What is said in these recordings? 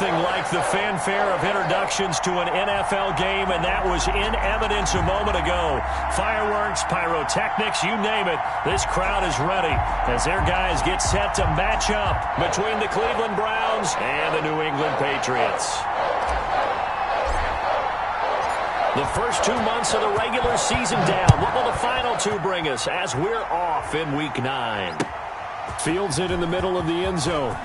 Nothing like the fanfare of introductions to an NFL game, and that was in evidence a moment ago. Fireworks, pyrotechnics, you name it. This crowd is ready as their guys get set to match up between the Cleveland Browns and the New England Patriots. The first 2 months of the regular season down. What will the final two bring us as we're off in Week 9? Fields it in the middle of the end zone.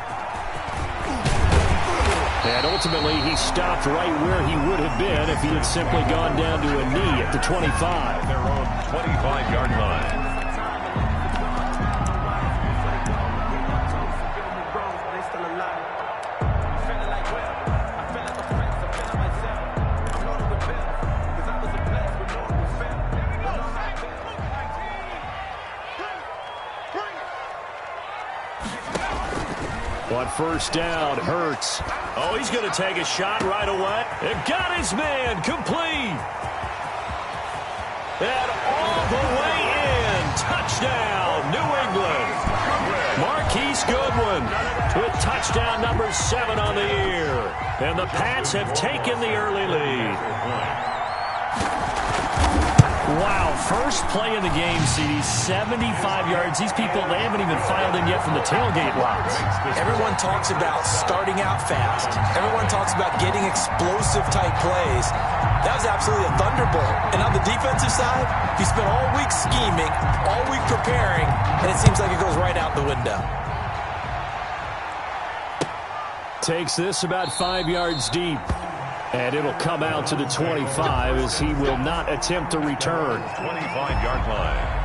And ultimately, he stopped right where he would have been if he had simply gone down to a knee at the 25. Their own 25-yard line. On first down, Hurts. Oh, he's going to take a shot right away. They've got his man complete. And all the way in. Touchdown, New England. Marquise Goodwin with touchdown number 7 on the year. And the Pats have taken the early lead. Wow, first play in the game, CD, 75 yards. These people, they haven't even filed in yet from the tailgate lines. Everyone talks about starting out fast. Everyone talks about getting explosive-type plays. That was absolutely a thunderbolt. And on the defensive side, he spent all week scheming, all week preparing, and it seems like it goes right out the window. Takes this about 5 yards deep. And it'll come out to the 25 as he will not attempt to return. 25-yard line.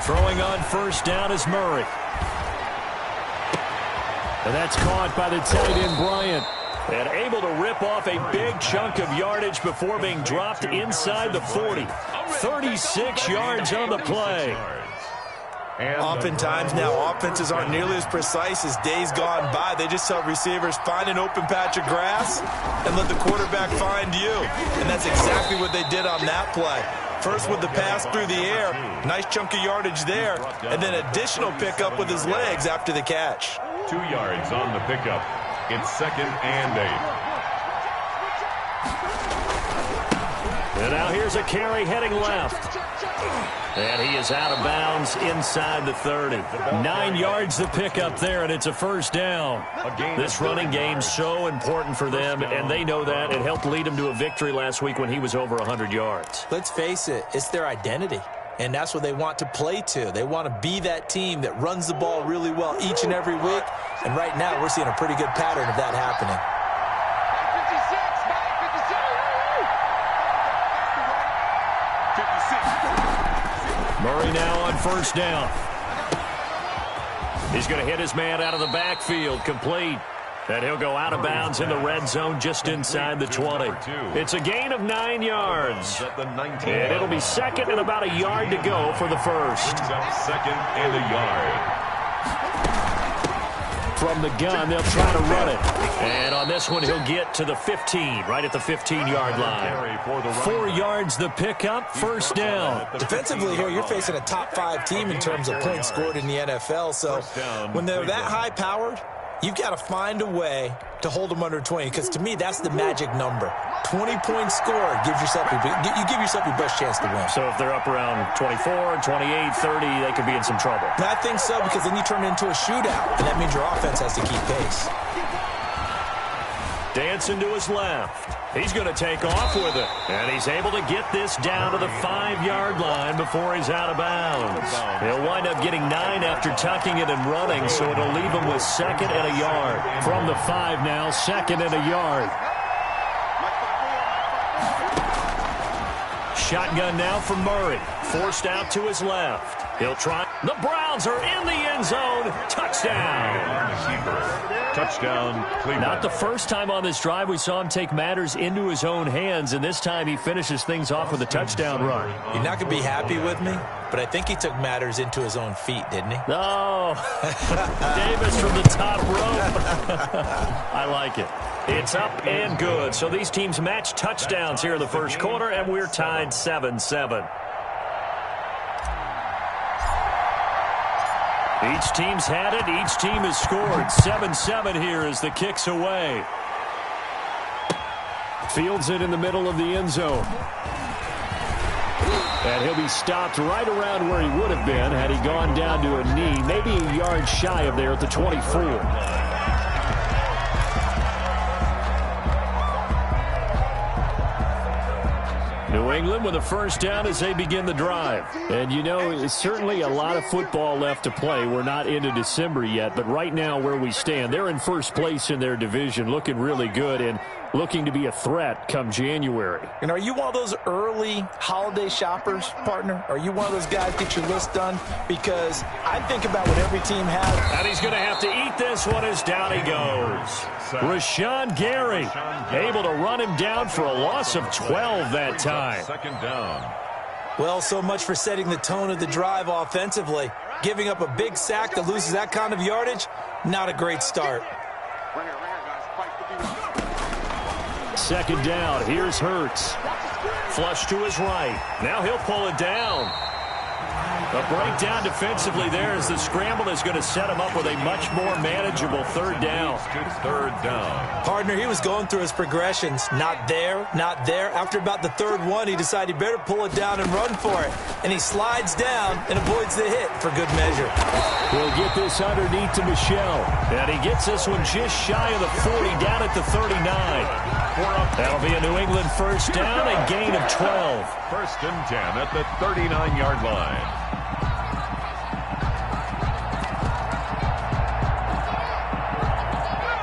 Throwing on first down is Murray. And that's caught by the tight end, Bryant. And able to rip off a big chunk of yardage before being dropped inside the 40. 36 yards on the play. Oftentimes now, offenses aren't nearly as precise as days gone by. They just tell receivers, find an open patch of grass and let the quarterback find you. And that's exactly what they did on that play. First with the pass through the air, nice chunk of yardage there, and then additional pickup with his legs after the catch. 2 yards on the pickup. It's 2nd and 8. And now here's a carry heading left. And he is out of bounds inside the 30. 9 yards to pick up there, and it's a first down. This running game's so important for them, and they know that. It helped lead them to a victory last week when he was over 100 yards. Let's face it, it's their identity, and that's what they want to play to. They want to be that team that runs the ball really well each and every week, and right now we're seeing a pretty good pattern of that happening. Murray now on first down. He's going to hit his man out of the backfield, complete. And he'll go out of bounds in the red zone just inside the 20. It's a gain of 9 yards. And it'll be 2nd and about a yard to go for the first. 2nd and a yard. From the gun, they'll try to run it. And on this one, he'll get to the 15, right at the 15-yard line. 4 yards the pickup, first down. Defensively here, you're facing a top-5 team in terms of points scored in the NFL. So when they're that high-powered, you've got to find a way to hold them under 20, because to me, that's the magic number. 20 points scored, you give yourself your best chance to win. So if they're up around 24, 28, 30, they could be in some trouble. I think so, because then you turn it into a shootout, and that means your offense has to keep pace. Dancing to his left. He's going to take off with it. And he's able to get this down to the 5-yard line before he's out of bounds. He'll wind up getting 9 after tucking it and running, so it'll leave him with 2nd and a yard. From the 5 now, 2nd and a yard. Shotgun now for Murray. Forced out to his left. He'll try. The Browns are in the end zone. Touchdown. Touchdown, Cleveland. Not the first time on this drive we saw him take matters into his own hands, and this time he finishes things off with a touchdown run. You're not going to be happy with me, but I think he took matters into his own feet, didn't he? Oh, Davis from the top rope. I like it. It's up and good. So these teams match touchdowns here in the first quarter, and we're tied 7-7. Each team's had it. Each team has scored. 7-7 here as the kick's away. Fields it in the middle of the end zone. And he'll be stopped right around where he would have been had he gone down to a knee, maybe a yard shy of there at the 24. New England with a first down as they begin the drive. And, you know, it's certainly a lot of football left to play. We're not into December yet, but right now where we stand, they're in first place in their division, looking really good and looking to be a threat come January. And are you one of those early holiday shoppers, partner? Are you one of those guys get your list done? Because I think about what every team has. And he's going to have to eat this one as down he goes. Rashawn Gary able to run him down for a loss of 12 that time. Second down. Well, so much for setting the tone of the drive offensively. Giving up a big sack that loses that kind of yardage, not a great start. Second down. Here's Hurts. Flush to his right. Now he'll pull it down. A breakdown defensively there as the scramble is going to set him up with a much more manageable third down. Third down. Partner, he was going through his progressions. Not there, not there. After about the third one, he decided he better pull it down and run for it. And he slides down and avoids the hit for good measure. He'll get this underneath to Michel. And he gets this one just shy of the 40, down at the 39. That'll be a New England first down, a gain of 12. First and 10 at the 39-yard line.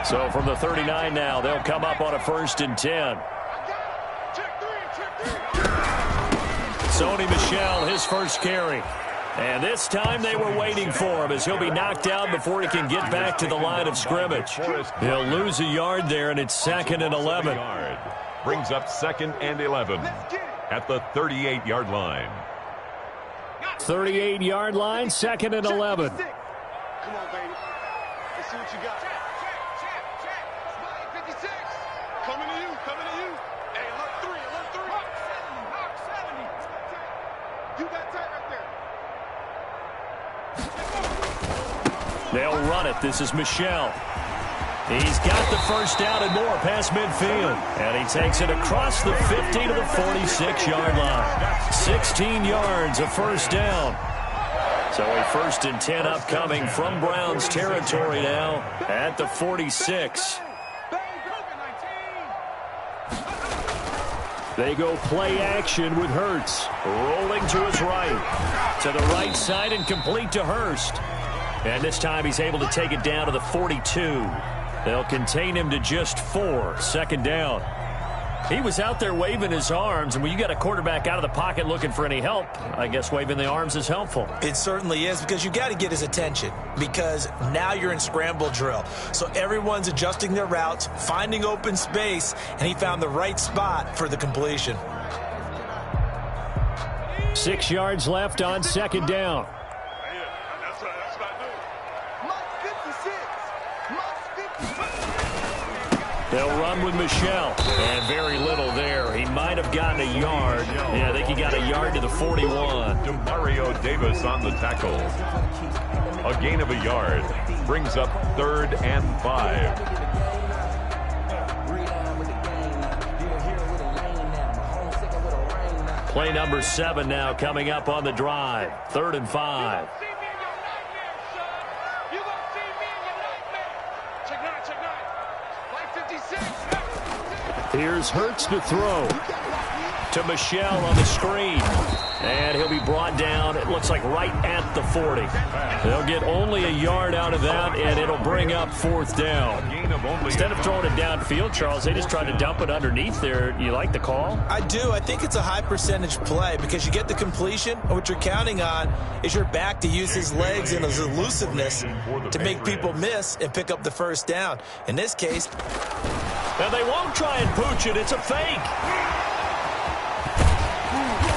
So from the 39 now, they'll come up on a first and 10. Sony Michel, his first carry. And this time they were waiting for him as he'll be knocked down before he can get back to the line of scrimmage. He'll lose a yard there, and it's second and 11. Brings up second and 11 at the 38-yard line. 38-yard line, second and 11. Come on, baby. Let's see what you got. Check. 56. Coming to you. Hey, alert 3. Mark 70. You got tight right there. They'll run it. This is Michel. He's got the first down and more past midfield. And he takes it across the 50 to the 46-yard line. 16 yards, a first down. So a first and 10 upcoming from Browns territory now at the 46. They go play action with Hurts. Rolling to his right. To the right side and complete to Hurst. And this time he's able to take it down to the 42. They'll contain him to just 4. Second down. He was out there waving his arms, and when you got a quarterback out of the pocket looking for any help, I guess waving the arms is helpful. It certainly is, because you got to get his attention, because now you're in scramble drill. So everyone's adjusting their routes, finding open space, and he found the right spot for the completion. 6 yards left on second down. They'll run with Michel. And very little there. He might have gotten a yard. Yeah, I think he got a yard to the 41. Demario Davis on the tackle. A gain of a yard. Brings up third and 5. Play number 7 now coming up on the drive. 3rd and 5. Here's Hurts to throw. To Michel on the screen. And he'll be brought down, it looks looks like right at the 40. They'll get only a yard out of that, and it'll bring up 4th down. Instead of throwing it downfield, Charles, they just tried to dump it underneath there. You like the call? I do. I think it's a high percentage play because you get the completion, and what you're counting on is your back to use his legs and his elusiveness to make people miss and pick up the 1st down. In this case, now they won't try and pooch it. It's a fake.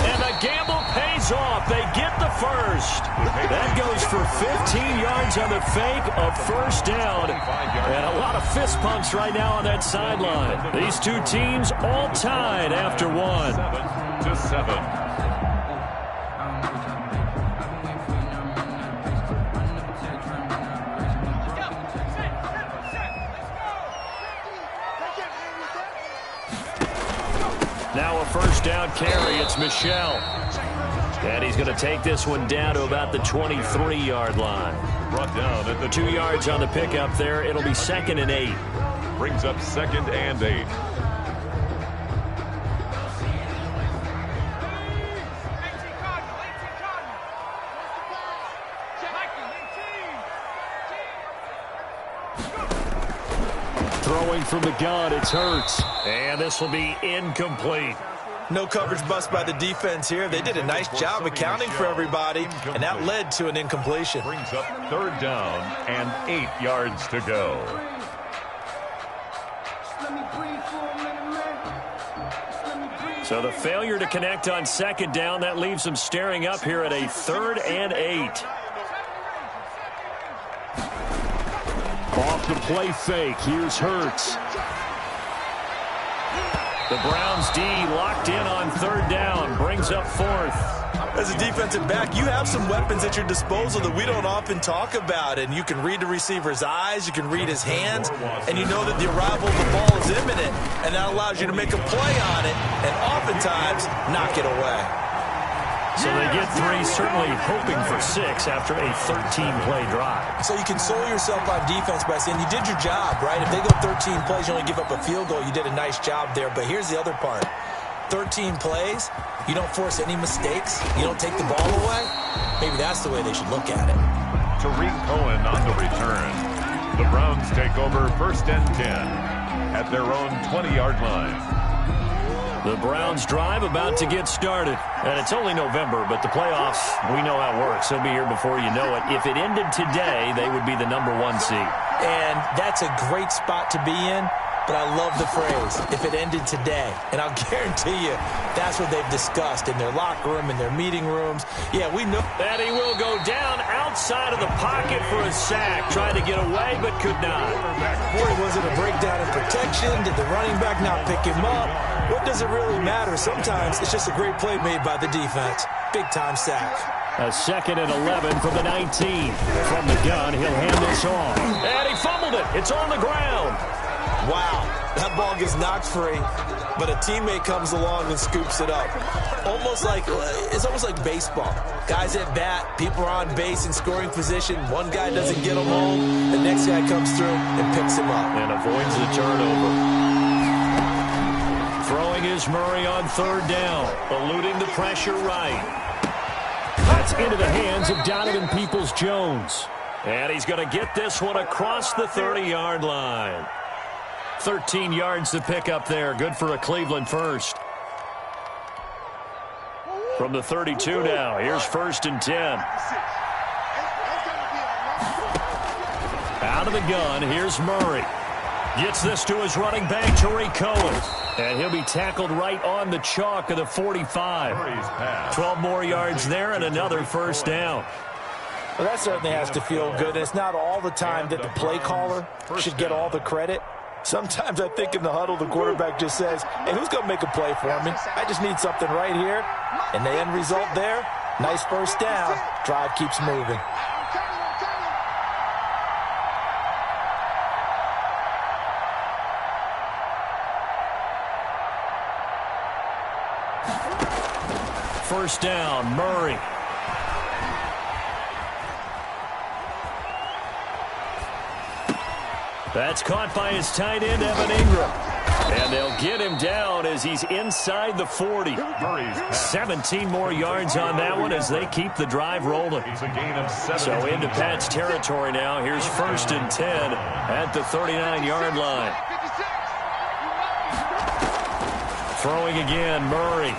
And the gamble pays off. They get the 1st. That goes for 15 yards on the fake, a 1st down. And a lot of fist pumps right now on that sideline. These two teams all tied after 1. 7-7. Now a 1st down carry. It's Michel. And he's going to take this one down to about the 23-yard line. Brought down at the 2 yards on the pickup there. It'll be 2nd and 8. Brings up 2nd and 8. Throwing from the gun, it's Hurts. And this will be incomplete. no coverage bust by the defense here. They did a nice job accounting for everybody, and that led to an incompletion. Brings up 3rd down and 8 yards to go. So the failure to connect on 2nd down, that leaves them staring up here at a 3rd and 8. Off the play fake, here's Hurts. The Browns D locked in on 3rd down, brings up 4th. As a defensive back, you have some weapons at your disposal that we don't often talk about, and you can read the receiver's eyes, you can read his hands, and you know that the arrival of the ball is imminent, and that allows you to make a play on it and oftentimes knock it away. So they get 3, certainly hoping for 6 after a 13-play drive. So you console yourself on defense by saying you did your job, right? If they go 13 plays, you only give up a field goal, you did a nice job there. But here's the other part. 13 plays, you don't force any mistakes, you don't take the ball away. Maybe that's the way they should look at it. Tariq Cohen on the return. The Browns take over 1st and 10 at their own 20-yard line. The Browns drive about to get started. And it's only November, but the playoffs, we know how it works. They'll be here before you know it. If it ended today, they would be the #1 seed. And that's a great spot to be in, but I love the phrase, if it ended today. And I'll guarantee you, that's what they've discussed in their locker room, in their meeting rooms. Yeah, we know. And he will go down outside of the pocket for a sack. Tried to get away, but could not. Boy, was it a breakdown in protection? Did the running back not pick him up? What does it really matter? Sometimes it's just a great play made by the defense. Big-time sack. A 2nd and 11 from the 19. From the gun, he'll hand this off. And he fumbled it. It's on the ground. Wow, that ball gets knocked free, but a teammate comes along and scoops it up. It's almost like baseball. Guys at bat, people are on base in scoring position. One guy doesn't get him home, the next guy comes through and picks him up. And avoids the turnover. Throwing is Murray on 3rd down, eluding the pressure right. That's into the hands of Donovan Peoples-Jones. And he's going to get this one across the 30-yard line. 13 yards to pick up there. Good for a Cleveland first. From the 32 now, here's 1st and 10. Out of the gun, here's Murray. Gets this to his running back, Tariq Cohen. And he'll be tackled right on the chalk of the 45. 12 more yards there and another 1st down. Well, that certainly has to feel good. It's not all the time that the play caller should get all the credit. Sometimes I think in the huddle, the quarterback just says, hey, who's going to make a play for me? I just need something right here. And the end result there, nice 1st down. Drive keeps moving. First down, Murray. That's caught by his tight end, Evan Ingram. And they'll get him down as he's inside the 40. 17 more yards on that one as they keep the drive rolling. It's a gain of 7. So into Pat's territory now. Here's 1st and 10 at the 39-yard line. Throwing again, Murray.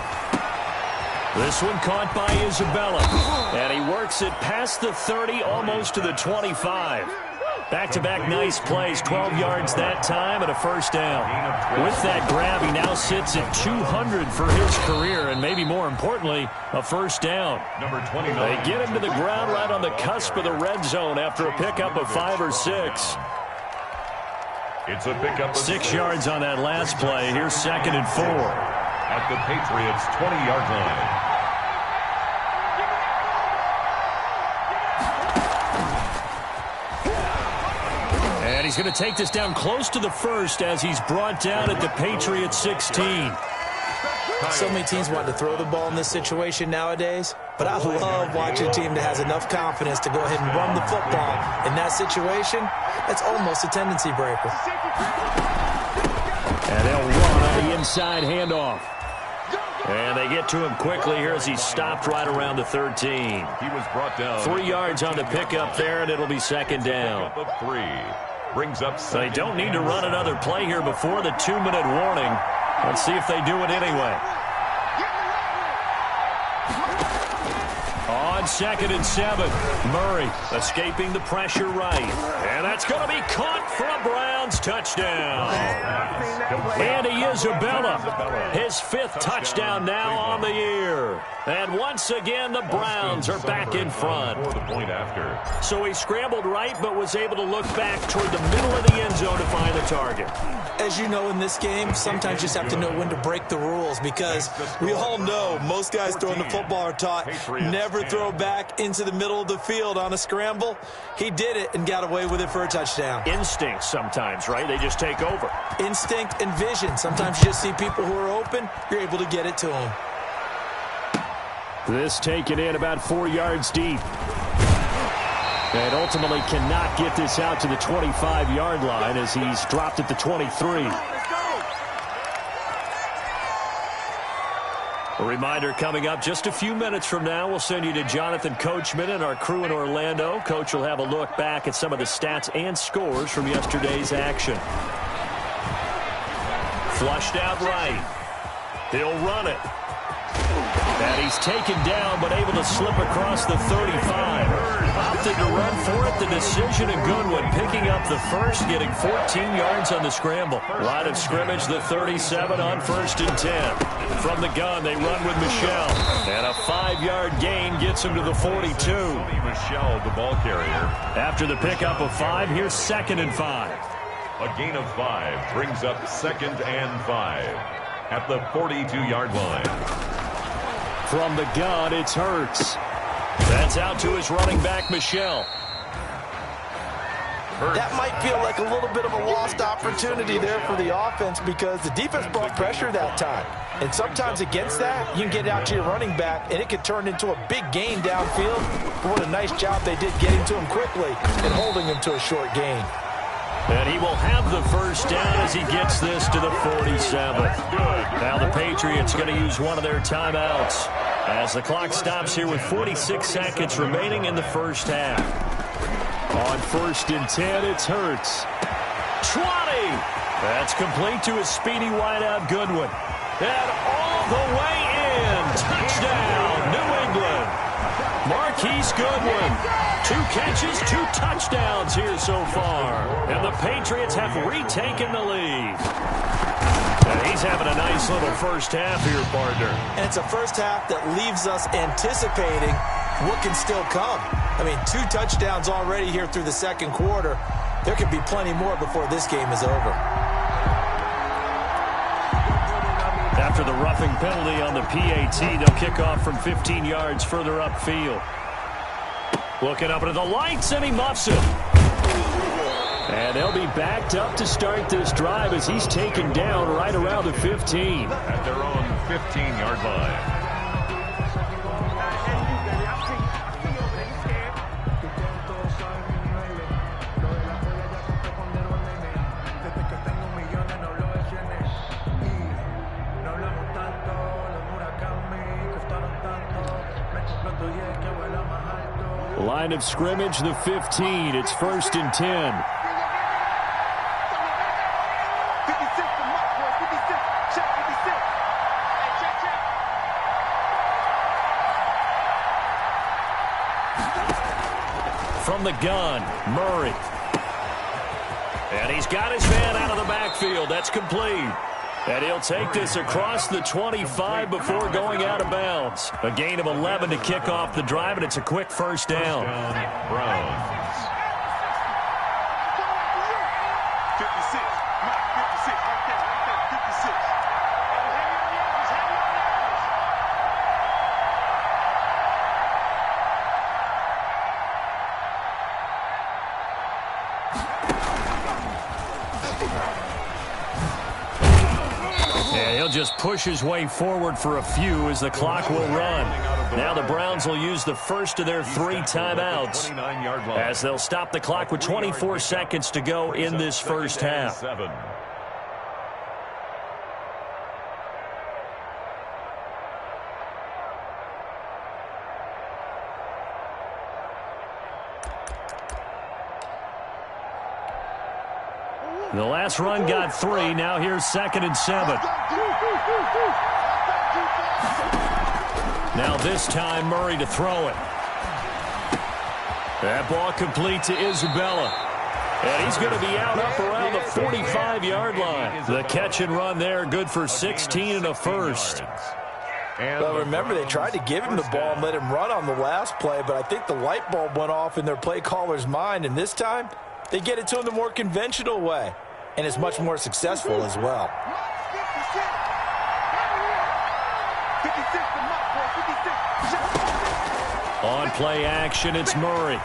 This one caught by Isabella. And he works it past the 30, almost to the 25. Back-to-back nice plays, 12 yards that time and a first down. With that grab, he now sits at 200 for his career, and maybe more importantly, a first down. Number 29. They get him to the ground right on the cusp of the red zone after a pickup of 5 or 6. It's a pickup of 6 yards on that last play. Here's 2nd and 4. At the Patriots' 20-yard line. And he's going to take this down close to the 1st as he's brought down at the Patriots 16. So many teams want to throw the ball in this situation nowadays, but I love watching a team that has enough confidence to go ahead and run the football. In that situation, that's almost a tendency breaker. And they'll run on the inside handoff. And they get to him quickly here as he's stopped right around the 13. He was brought down. 3 yards on the pickup there, and it'll be 2nd down. Pickup of 3. Brings up They don't need to run another play here before the 2-minute warning. Let's see if they do it anyway. On 2nd and 7, Murray escaping the pressure right. And that's going to be caught for a Browns touchdown. Andy Isabella, his 5th touchdown now on the year. And once again, the Browns are back in front. For the point after. So he scrambled right, but was able to look back toward the middle of the end zone to find the target. As you know, in this game, sometimes you just have to know when to break the rules, because we all know most guys throwing the football are taught never throw back into the middle of the field on a scramble. He did it and got away with it for a touchdown. Instinct sometimes, right? They just take over. Instinct and vision. Sometimes you just see people who are open, you're able to get it to them. This taken in about 4 yards deep. And ultimately cannot get this out to the 25-yard line as he's dropped at the 23. A reminder coming up just a few minutes from now, we'll send you to Jonathan Coachman and our crew in Orlando. Coach will have a look back at some of the stats and scores from yesterday's action. Flushed out right. He'll run it. And he's taken down, but able to slip across the 35. Opted to run for it. The decision a good one. Picking up the first, getting 14 yards on the scramble. Line of scrimmage, the 37 on 1st and 10. From the gun, they run with Michelle. And a 5-yard gain gets him to the 42. Michelle, the ball carrier. After the pickup of 5, here's 2nd and 5. A gain of 5 brings up 2nd and 5 at the 42-yard line. From the gun, it's Hurts. That's out to his running back, Michelle. That might feel like a little bit of a lost opportunity there for the offense, because the defense brought pressure that time. And sometimes against that, you can get out to your running back, and it could turn into a big gain downfield. But what a nice job they did getting to him quickly and holding him to a short gain. And he will have the first down as he gets this to the 47. Now the Patriots going to use one of their timeouts as the clock stops here with 46 seconds remaining in the first half. On 1st and 10, it's Hurts. 20! That's complete to his speedy wideout Goodwin. And all the way in. Touchdown, New England. Marquise Goodwin. 2 catches, 2 touchdowns here so far. And the Patriots have retaken the lead. And he's having a nice little first half here, partner. And it's a first half that leaves us anticipating what can still come. I mean, 2 touchdowns already here through the 2nd quarter. There could be plenty more before this game is over. After the roughing penalty on the PAT, they'll kick off from 15 yards further upfield. Looking up into the lights, and he muffs it. And they'll be backed up to start this drive as he's taken down right around the 15. At their own 15-yard line. Line of scrimmage, the 15. It's 1st and 10. From the gun, Murray. And he's got his man out of the backfield. That's complete. And he'll take this across the 25 before going out of bounds. A gain of 11 to kick off the drive, and it's a quick first down. Browns. 56. Mike, 56. Right there. 56. And he'll just push his way forward for a few as the clock will run. Now the Browns will use the first of their 3 timeouts as they'll stop the clock with 24 seconds to go in this first half. The last run got 3. Now here's 2nd and 7. Now this time Murray to throw it. That ball complete to Isabella. And he's going to be out up around the 45-yard line. The catch and run there, good for 16 and a first. Well, remember, they tried to give him the ball and let him run on the last play, but I think the light bulb went off in their play caller's mind, and this time they get it to him the more conventional way, and it's much more successful as well. On play action, it's Murray.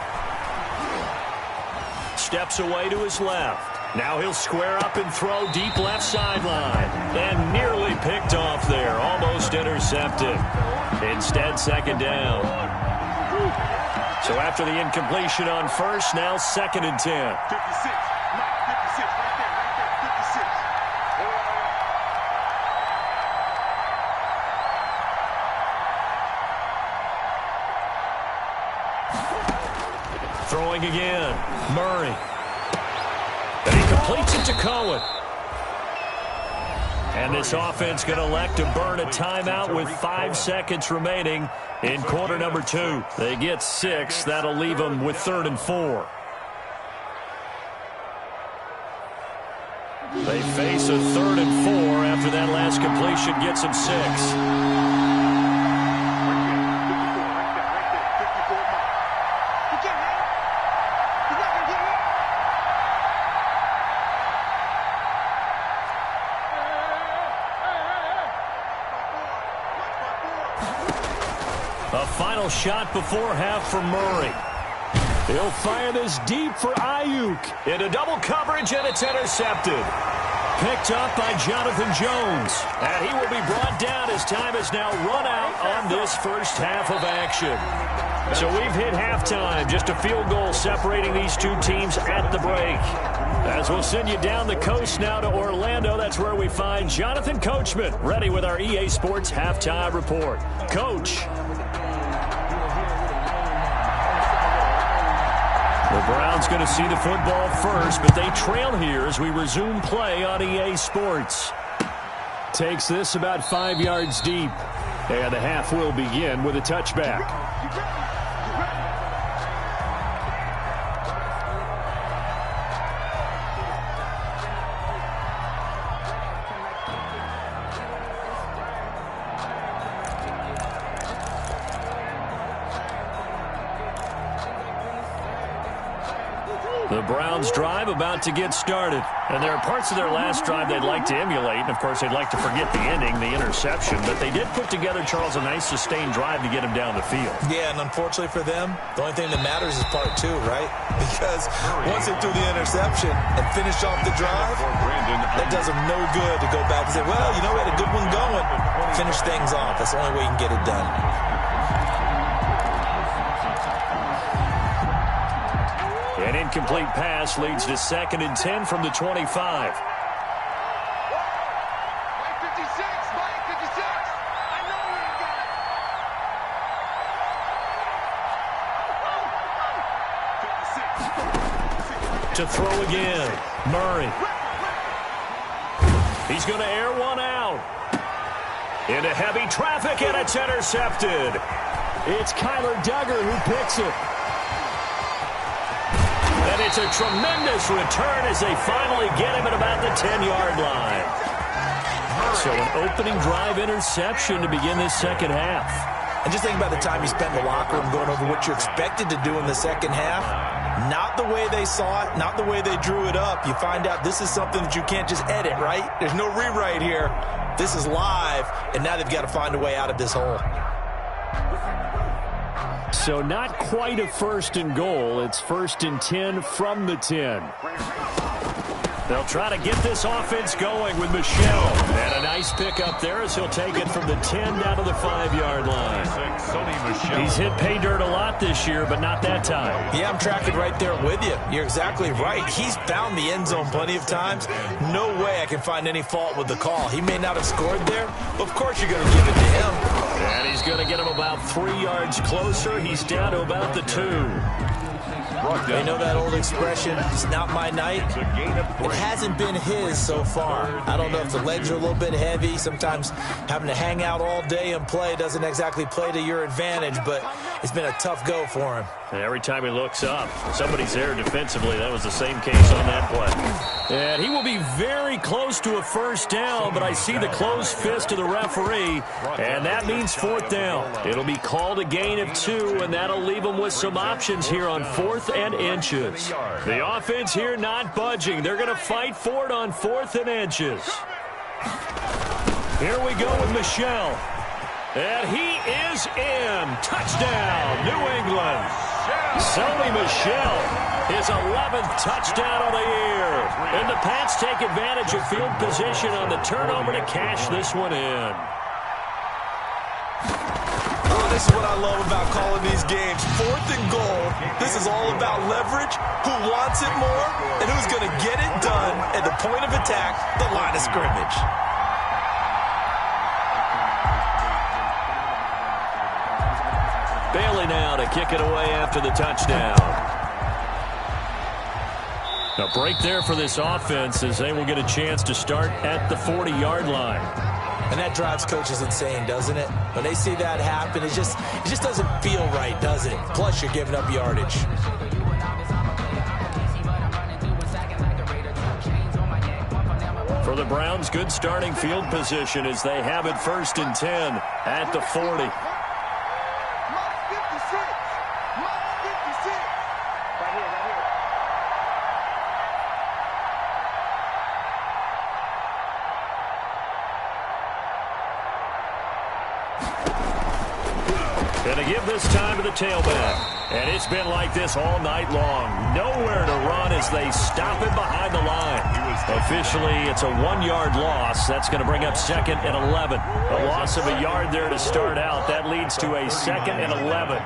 Steps away to his left. Now he'll square up and throw deep left sideline. And nearly picked off there. Almost intercepted. Instead, 2nd down. So after the incompletion on first, now 2nd and 10. 56. Mike, 56. Right there. 56. Throwing again. Murray. And he completes it to Cohen. And this offense going to elect to burn a timeout with 5 seconds remaining in quarter number 2. They get 6. That'll leave them with 3rd and 4. They face a 3rd and 4 after that last completion gets them 6. A final shot before half for Murray. He'll fire this deep for Ayuk. Into double coverage, and it's intercepted. Picked up by Jonathan Jones. And he will be brought down as time has now run out on this first half of action. So we've hit halftime. Just a field goal separating these two teams at the break. As we'll send you down the coast now to Orlando, that's where we find Jonathan Coachman, ready with our EA Sports Halftime Report. Coach. The Browns going to see the football first, but they trail here as we resume play on EA Sports. Takes this about 5 yards deep. And the half will begin with a touchback. The Browns drive about to get started. And there are parts of their last drive they'd like to emulate. And, of course, they'd like to forget the ending, the interception. But they did put together, Charles, a nice sustained drive to get him down the field. Yeah, and unfortunately for them, the only thing that matters is part 2, right? Because once they threw the interception and finished off the drive, that does them no good to go back and say, well, you know, we had a good one going. Finish things off. That's the only way you can get it done. An incomplete pass leads to 2nd and 10 from the 25. Mike 56, Mike 56. I know you got it. To throw again. Murray. He's going to air one out. Into heavy traffic, and it's intercepted. It's Kyler Duggar who picks it. And it's a tremendous return as they finally get him at about the 10-yard line. So an opening drive interception to begin this second half. And just think about the time you spent in the locker room going over what you're expected to do in the second half. Not the way they saw it, not the way they drew it up. You find out this is something that you can't just edit, right? There's no rewrite here. This is live, and now they've got to find a way out of this hole. So not quite a 1st and goal. It's 1st and 10 from the 10. They'll try to get this offense going with Michel. And a nice pickup there as he'll take it from the 10 down to the 5-yard line. He's hit pay dirt a lot this year, but not that time. Yeah, I'm tracking right there with you. You're exactly right. He's found the end zone plenty of times. No way I can find any fault with the call. He may not have scored there, but of course you're going to give it to him. And he's going to get him about 3 yards closer. He's down to about the 2. You know that old expression, it's not my night? It hasn't been his so far. I don't know if the legs are a little bit heavy. Sometimes having to hang out all day and play doesn't exactly play to your advantage, but it's been a tough go for him. And every time he looks up, somebody's there defensively. That was the same case on that play. And he will be very close to a 1st down, but I see the closed fist of the referee, and that means 4th down. It'll be called a gain of 2, and that'll leave them with some options here on 4th and inches. The offense here not budging. They're going to fight for it on 4th and inches. Here we go with Michel. And he is in. Touchdown, New England. Sony Michel, his 11th touchdown of the year. And the Pats take advantage of field position on the turnover to cash this one in. Oh, this is what I love about calling these games. 4th and goal. This is all about leverage, who wants it more, and who's going to get it done at the point of attack, the line of scrimmage. Bailey now to kick it away after the touchdown. A break there for this offense as they will get a chance to start at the 40-yard line. And that drives coaches insane, doesn't it? When they see that happen, it just doesn't feel right, does it? Plus, you're giving up yardage. For the Browns, good starting field position as they have it 1st and 10 at the 40. Going to give this time to the tailback. And it's been like this all night long. Nowhere to run as they stop him behind the line. Officially, it's a 1-yard loss. That's going to bring up 2nd and 11. A loss of a yard there to start out. That leads to a 2nd and 11.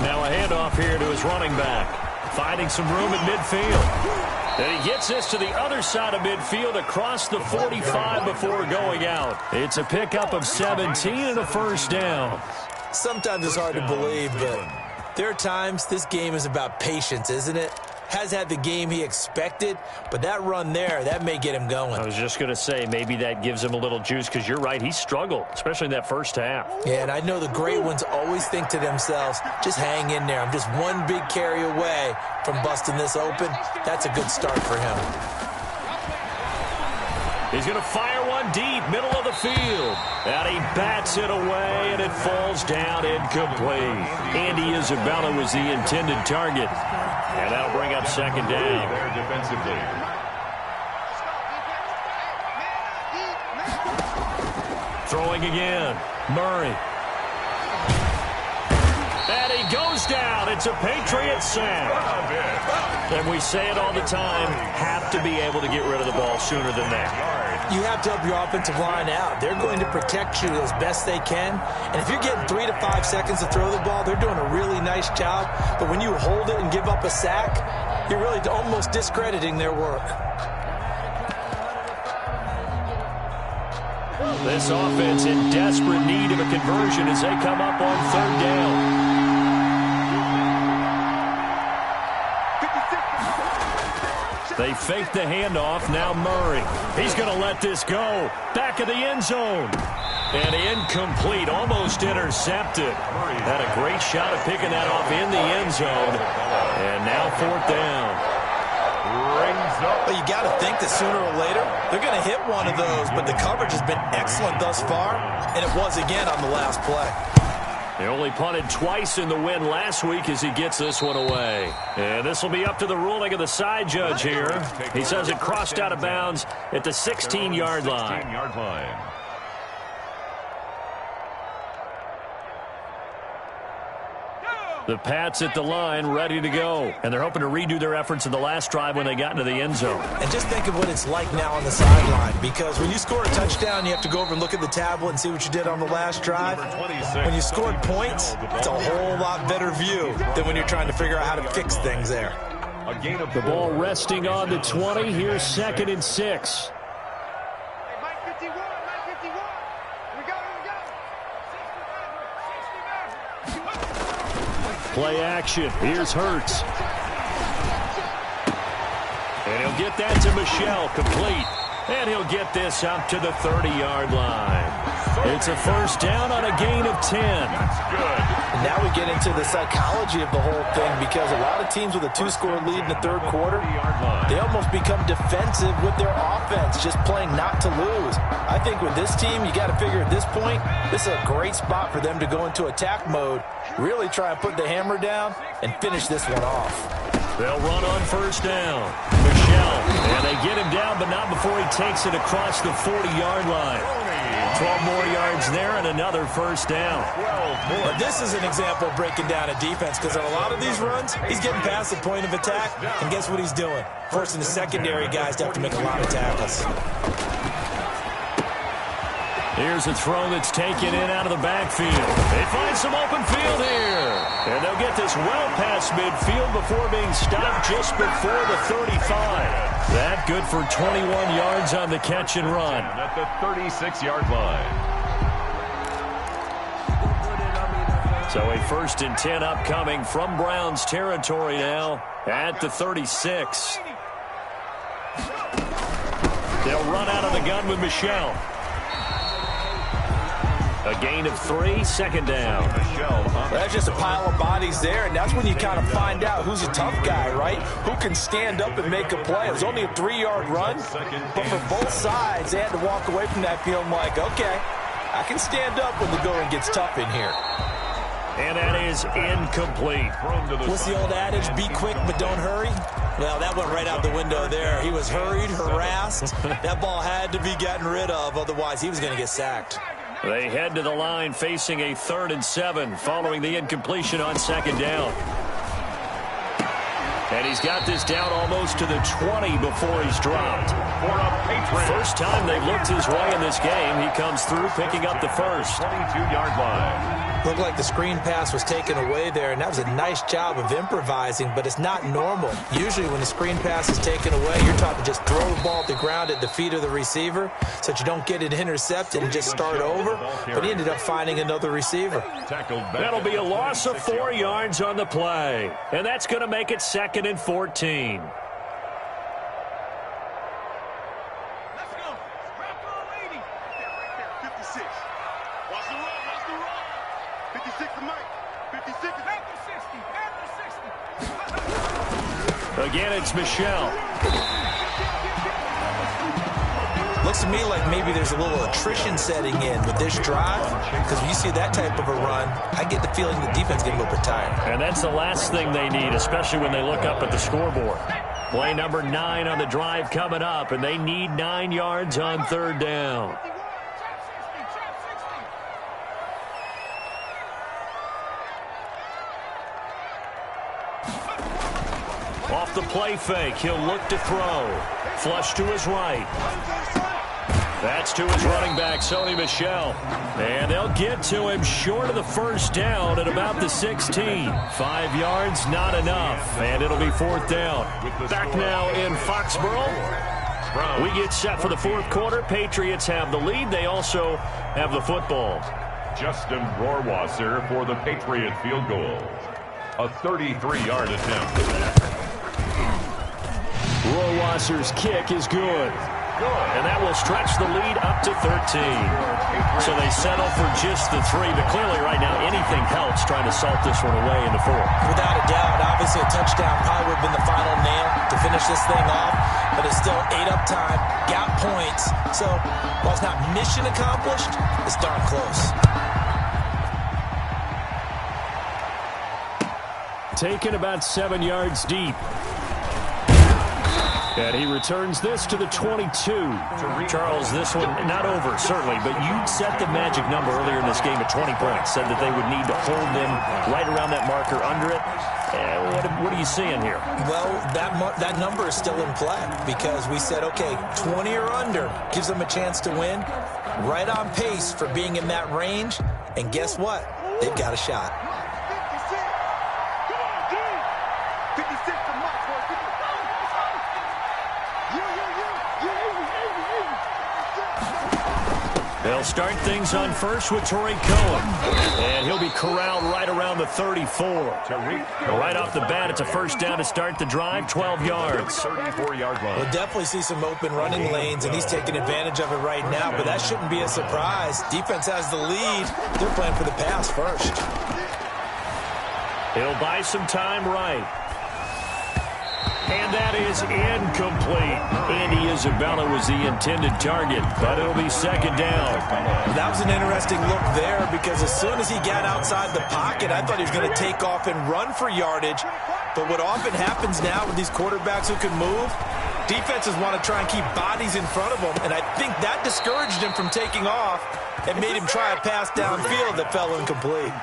Now a handoff here to his running back. Finding some room at midfield. And he gets this to the other side of midfield across the 45 before going out. It's a pickup of 17 and a 1st down. Sometimes it's hard to believe, but there are times this game is about patience, isn't it? Has had the game he expected, but that run there, that may get him going. I was just going to say, maybe that gives him a little juice, because you're right, he struggled, especially in that 1st half. Yeah, and I know the great ones always think to themselves, just hang in there. I'm just one big carry away from busting this open. That's a good start for him. He's going to fire one deep, middle of the field. And he bats it away, and it falls down incomplete. Andy Isabella was the intended target. And that'll bring up 2nd down. There defensively. Throwing again. Murray. And he goes down. It's a Patriots sack. And we say it all the time, have to be able to get rid of the ball sooner than that. You have to help your offensive line out. They're going to protect you as best they can. And if you're getting 3 to 5 seconds to throw the ball, they're doing a really nice job. But when you hold it and give up a sack, you're really almost discrediting their work. This offense in desperate need of a conversion as they come up on third down. They fake the handoff. Now Murray. He's going to let this go. Back of the end zone. And incomplete. Almost intercepted. Had a great shot at picking that off in the end zone. And now fourth down. Well, you got to think that sooner or later they're going to hit one of those. But the coverage has been excellent thus far. And it was again on the last play. They only punted twice in the win last week as he gets this one away. And this will be up to the ruling of the side judge here. He says it crossed out of bounds at the 16-yard line. The Pats at the line, ready to go. And they're hoping to redo their efforts in the last drive when they got into the end zone. And just think of what it's like now on the sideline. Because when you score a touchdown, you have to go over and look at the tablet and see what you did on the last drive. When you scored points, it's a whole lot better view than when you're trying to figure out how to fix things there. The ball resting on the 20. Here's 2nd and 6. Play action. Here's Hurts. And he'll get that to Michel, complete. And he'll get this up to the 30-yard line. It's a first down on a gain of 10. That's good. And now we get into the psychology of the whole thing, because a lot of teams with a 2-score lead in the third quarter, they almost become defensive with their offense, just playing not to lose. I think with this team, you got to figure at this point, this is a great spot for them to go into attack mode, really try and put the hammer down and finish this one off. They'll run on first down. Michel, and they get him down, but not before he takes it across the 40-yard line. 12 more yards there and another first down. But this is an example of breaking down a defense, because on a lot of these runs, he's getting past the point of attack, and guess what he's doing? Forcing the secondary guys to have to make a lot of tackles. Here's a throw that's taken in out of the backfield. They find some open field here. And they'll get this well past midfield before being stopped just before the 35. That good for 21 yards on the catch and run. At the 36-yard line. So a 1st and 10 upcoming from Browns territory now at the 36. They'll run out of the gun with Michel. A gain of 3, 2nd down. That's just a pile of bodies there, and that's when you kind of find out who's a tough guy, right? Who can stand up and make a play. It was only a 3-yard run, but for both sides, they had to walk away from that feeling like, okay, I can stand up when the going gets tough in here. And that is incomplete. What's the old adage, be quick but don't hurry? Well, that went right out the window there. He was hurried, harassed. That ball had to be gotten rid of, otherwise he was going to get sacked. They head to the line facing a 3rd and 7 following the incompletion on 2nd down. And he's got this down almost to the 20 before he's dropped. First time they've looked his way in this game. He comes through picking up the first. 22-yard line. Looked like the screen pass was taken away there, and that was a nice job of improvising, but it's not normal. Usually when the screen pass is taken away, you're taught to just throw the ball at the ground at the feet of the receiver so that you don't get it intercepted and just start over, but he ended up finding another receiver. That'll be a loss of 4 yards on the play, and that's going to make it 2nd and 14. Again, it's Michel. Looks to me like maybe there's a little attrition setting in with this drive, because when you see that type of a run, I get the feeling the defense is getting a little bit tired. And that's the last thing they need, especially when they look up at the scoreboard. Play number 9 on the drive coming up, and they need 9 yards on 3rd down. Off the play fake, he'll look to throw. Flush to his right. That's to his running back, Sony Michel. And they'll get to him short of the first down at about the 16. 5 yards, not enough. And it'll be 4th down. Back now in Foxborough. Browns. We get set for the fourth quarter. Patriots have the lead. They also have the football. Justin Rohrwasser for the Patriot field goal. A 33-yard attempt. Rohrwasser's kick is good. And that will stretch the lead up to 13. So they settle for just the 3. But clearly right now anything helps trying to salt this one away in the 4th. Without a doubt, obviously a touchdown probably would have been the final nail to finish this thing off. But it's still 8 up time, got points. So while it's not mission accomplished, it's darn close. Taken about 7 yards deep. And he returns this to the 22. Charles, this one not over, certainly, but you'd set the magic number earlier in this game at 20 points. Said that they would need to hold them right around that marker under it. What are you seeing here? Well, that number is still in play because we said, okay, 20 or under gives them a chance to win. Right on pace for being in that range. And guess what? They've got a shot. They'll start things on first with Tariq Cohen. And he'll be corralled right around the 34. Right off the bat, it's a first down to start the drive, 12 yards. 34-yard line. We'll definitely see some open running lanes, and he's taking advantage of it right now, but that shouldn't be a surprise. Defense has the lead. They're playing for the pass first. He'll buy some time right. And that is incomplete. Andy Isabella was the intended target, but it'll be second down. That was an interesting look there because as soon as he got outside the pocket, I thought he was going to take off and run for yardage. But what often happens now with these quarterbacks who can move, defenses want to try and keep bodies in front of them, and I think that discouraged him from taking off and made him try a pass downfield that fell incomplete.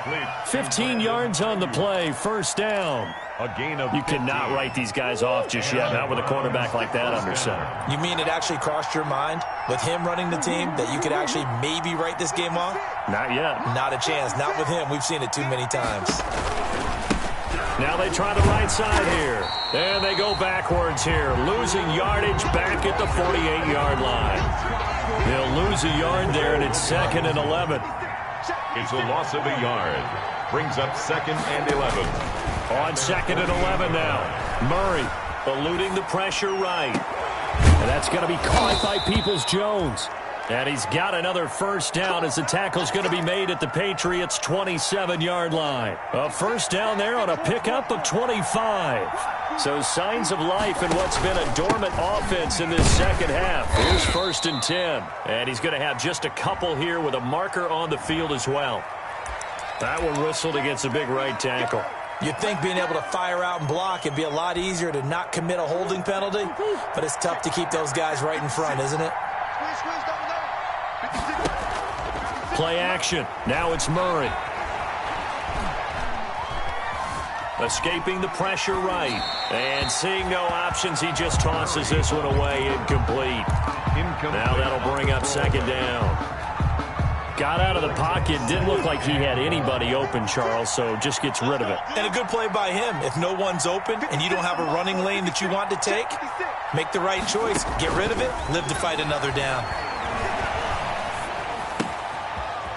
15 yards on the play, first down. A gain of You cannot write these guys off just yet, not with a quarterback like that under center. You mean it actually crossed your mind with him running the team that you could actually maybe write this game off? Not yet. Not a chance. Not with him. We've seen it too many times. Now they try the right side here. And they go backwards here, losing yardage back at the 48-yard line. They'll lose a yard there, and it's 2nd and 11. It's a loss of a yard. Brings up 2nd and 11. On 2nd and 11 now. Murray eluding the pressure right. And that's going to be caught by Peoples-Jones. And he's got another first down as the tackle's going to be made at the Patriots' 27-yard line. A first down there on a pickup of 25. So signs of life in what's been a dormant offense in this second half. Here's 1st and 10. And he's going to have just a couple here with a marker on the field as well. That one whistled against a big right tackle. You'd think being able to fire out and block it'd be a lot easier to not commit a holding penalty, but it's tough to keep those guys right in front, isn't it? Play action. Now it's Murray. Escaping the pressure right. And seeing no options, he just tosses this one away, incomplete. Now that'll bring up 2nd down. Got out of the pocket. Didn't look like he had anybody open, Charles, so just gets rid of it. And a good play by him. If no one's open and you don't have a running lane that you want to take, make the right choice. Get rid of it. Live to fight another down.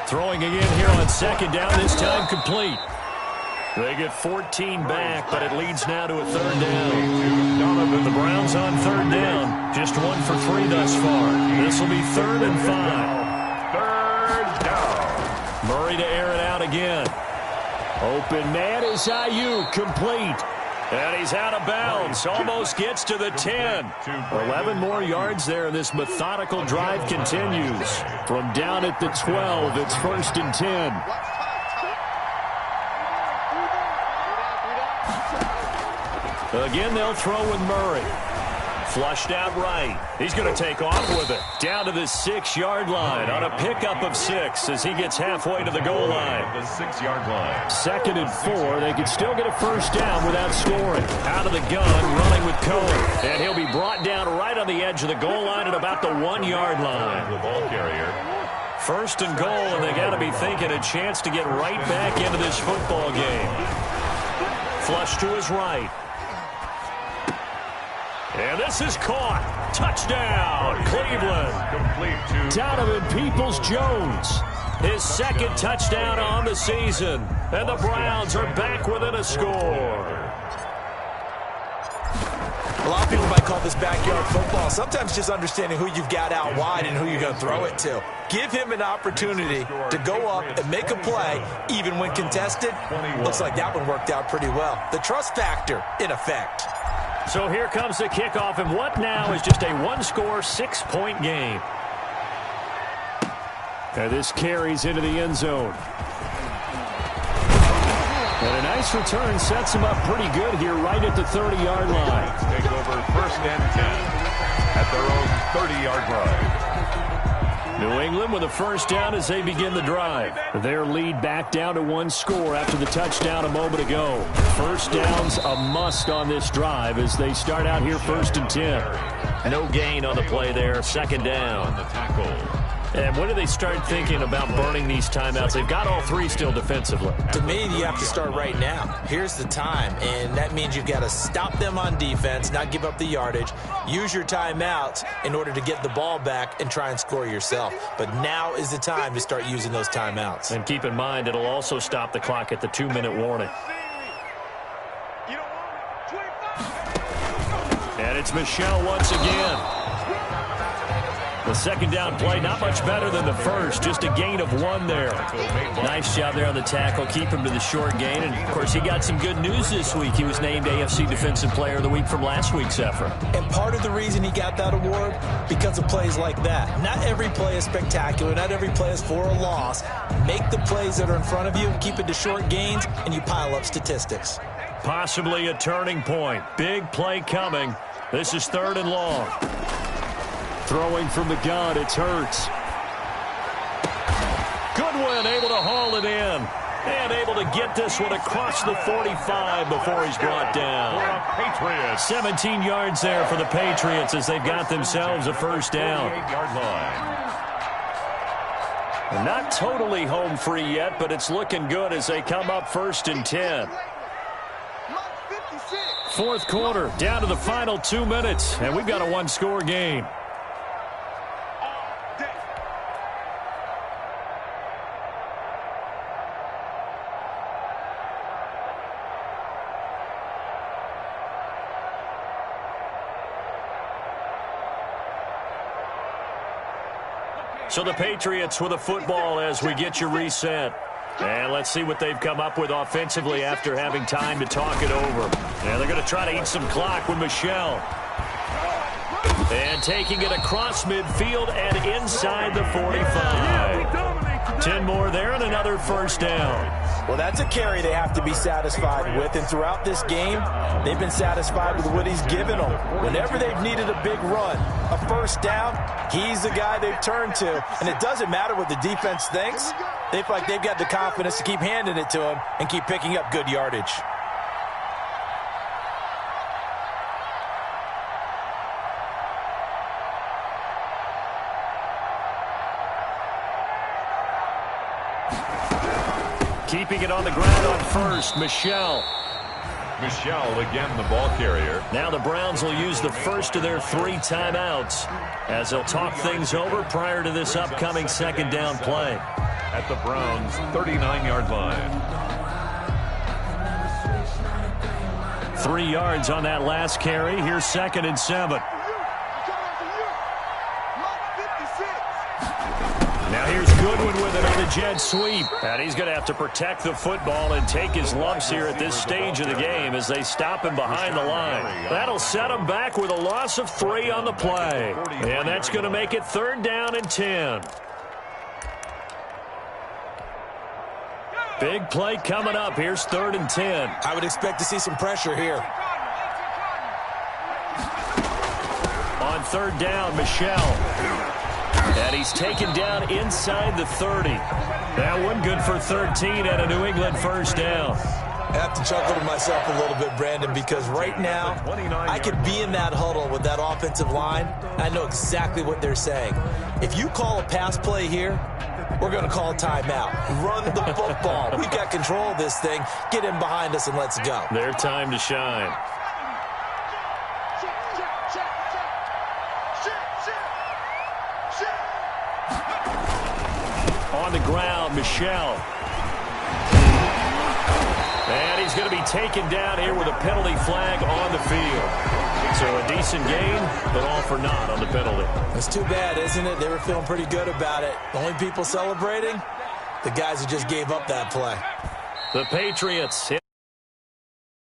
Throwing again here on 2nd down, this time complete. They get 14 back, but it leads now to a 3rd down. The Browns on 3rd down. Just 1 for 3 thus far. This will be 3rd and 5. Murray to air it out again. Open man is Ayuk, complete. And he's out of bounds. Almost gets to the 10. 11 more yards there, and this methodical drive continues. From down at the 12, it's 1st and 10. Again, they'll throw with Murray. Flushed out right. He's going to take off with it. Down to the 6-yard line on a pickup of 6 as he gets halfway to the goal line. The 6-yard line. 2nd and 4. They could still get a first down without scoring. Out of the gun, running with Cohen. And he'll be brought down right on the edge of the goal line at about the 1-yard line. The ball carrier. 1st and goal, and they got to be thinking a chance to get right back into this football game. Flush to his right. And This is caught. Touchdown, Cleveland. Complete to Donovan Peoples-Jones. His second touchdown on the season. And the Browns are back within a score. A lot of people might call this backyard football. Sometimes just understanding who you've got out wide and who you're going to throw it to. Give him an opportunity to go up and make a play, even when contested. Looks like that one worked out pretty well. The trust factor in effect. So here comes the kickoff, and what now is just a one-score, 6-point game. And this carries into the end zone. And a nice return sets him up pretty good here right at the 30-yard line. take over first and 10 at their own 30-yard line. New England with a first down as they begin the drive. Their lead back down to one score after the touchdown a moment ago. First down's a must on this drive as they start out here first and 10. No gain on the play there. Second down. On the tackle. And when do they start thinking about burning these timeouts? They've got all three still defensively. To me, you have to start right now. Here's the time, and that means you've got to stop them on defense, not give up the yardage, use your timeouts in order to get the ball back and try and score yourself. But now is the time to start using those timeouts. And keep in mind, it'll also stop the clock at the 2-minute warning. And it's Michel once again. The second down play, not much better than the first, just a gain of one there. Nice job there on the tackle, keep him to the short gain. And, of course, he got some good news this week. He was named AFC Defensive Player of the Week from last week's effort. And part of the reason he got that award, because of plays like that. Not every play is spectacular. Not every play is for a loss. Make the plays that are in front of you, keep it to short gains, and you pile up statistics. Possibly a turning point. Big play coming. This is 3rd and long. Throwing from the gun, it's Hurts. Goodwin able to haul it in. And able to get this one across the 45 before he's brought down. Patriots. 17 yards there for the Patriots as they've got themselves a first down. 48-yard line. Not totally home free yet, but it's looking good as they come up 1st and 10. 4th quarter, down to the final 2 minutes, and we've got a one-score game. So the Patriots with a football as we get you reset. And let's see what they've come up with offensively after having time to talk it over. Yeah, they're going to try to eat some clock with Michel. And taking it across midfield and inside the 45. 10 more there and another first down. Well, that's a carry they have to be satisfied with. And throughout this game, they've been satisfied with what he's given them. Whenever they've needed a big run, a first down, he's the guy they've turned to. And it doesn't matter what the defense thinks. They feel like they've got the confidence to keep handing it to him and keep picking up good yardage. Keeping it on the ground on first, Michel. Michel again the ball carrier. Now the Browns will use the first of their 3 timeouts as they'll talk things over prior to this upcoming second down play. At the Browns' 39-yard line. 3 yards on that last carry. Here's 2nd and 7. Now here's Goodwin with it on the jet sweep. And he's going to have to protect the football and take his lumps here at this stage of the game as they stop him behind the line. That'll set him back with a loss of 3 on the play. And that's going to make it 3rd down and 10. Big play coming up. Here's 3rd and 10. I would expect to see some pressure here. On 3rd down, Michel. And he's taken down inside the 30. That one good for 13 and a New England first down. I have to chuckle to myself a little bit, Brandon, because right now I could be in that huddle with that offensive line. I know exactly what they're saying. If you call a pass play here, we're going to call a timeout. Run the football. We've got control of this thing. Get in behind us and let's go. Their time to shine. Michel. And he's going to be taken down here with a penalty flag on the field. So a decent gain, but all for naught on the penalty. That's too bad, isn't it? They were feeling pretty good about it. The only people celebrating, the guys who just gave up that play. The Patriots